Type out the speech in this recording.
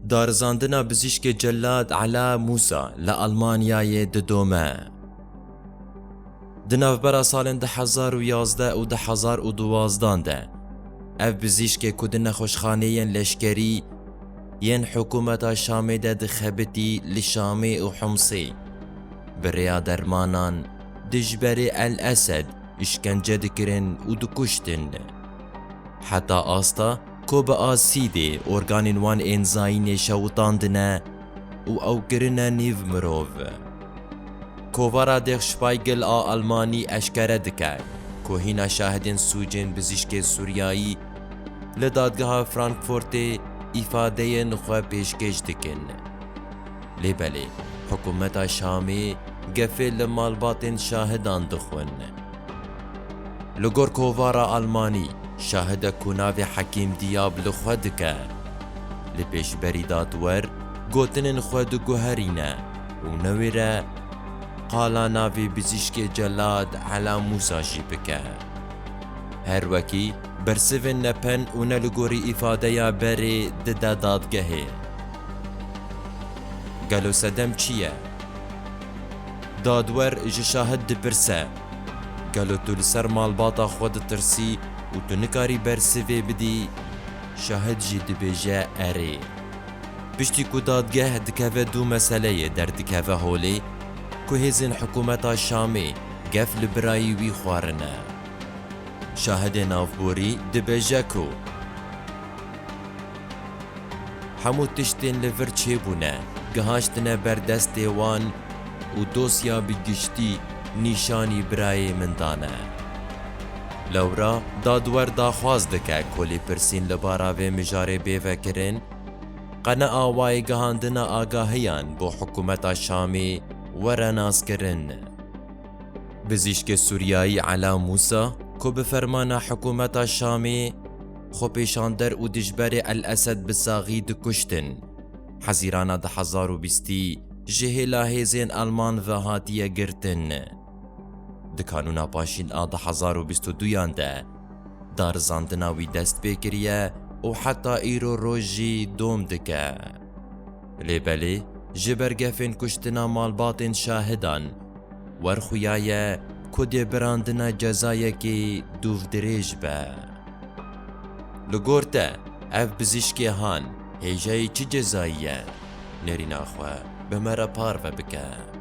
دارزاندنا بزیشک جلاد علا موسا لألمانیای ددومه. دنافبرا سالن 2011 و 2012 ده اف بزیشک کدن خوشخانهین لشکری ین حکومت شامی ده دخبتی لشامی و حمصی بریا درمانان دجبری الاسد اشکنجه دکرن و دکشتن. حتی آستا کو به آسیده ارگانین وان انزاین شوطاندنه و او گرنه نیو مروو. کووارا دیخ شپایگل آلمانی اشکره دکه که هینا شاهدین سوجین بزیشک سوریایی لدادگاه فرانکفورت ifade نخواه پیشکش دکن. لیبلی حکومت شامی گفه لمالباتین شاهدان دخون. لگور کووارا آلمانی شاهد کناوی حکیم دیاب لخواه دکه. لپیش بریدات ور گوتنین خود گوهرینه و نویره قالا ناوی بزیشک جلاد علا موسا جی بکه. هر وکی برسوین نپن و نلگوری ifade یا بری دده دادگهه. گلو سدم چیه؟ دادور جه شاهد دپرسه. گلو تو لسر مالباتا خود ترسی و تو نکاری برسوی بدی شاهد جی دبیجه اره. پشتی که دادگه دکوه دو مسئله در دکوه هولی که هزین حکومت شامی گف لبرایی وی خوارنه. شاهد نافبوری دبیجه کو همو تشتین لور چه بونه گهاشتنه بردست وان و دوسیا بگشتی نیشانی برای من دانه. لورا دادور داخواز دکه کلی پرسین لباراوی مجاره بیوه کرن قنه آوائی گهاندن آگاهیان بو حکومت شامی ورناس کرن. بزیشک سوریایی علا موسا که بفرمان حکومت شامی خو پیشاندر و دجبر الاسد بساغی دکشتن. حزیران 2020 جهلا هیزین آلمان و هاتیه گرتن. دکانونا پاشین 2022 ده دارزاندناوی دست بکریه و حتی ایرو روژی دوم دکه. لیبلی جبرگفین کشتنا مالباتین شاهدان ورخویایه کدی براندنا جزایه که دوف دریج به. لگورته اف بزیشکی هان هیجایی چی جزاییه؟ نری ناخواه بمرا پار و بکه.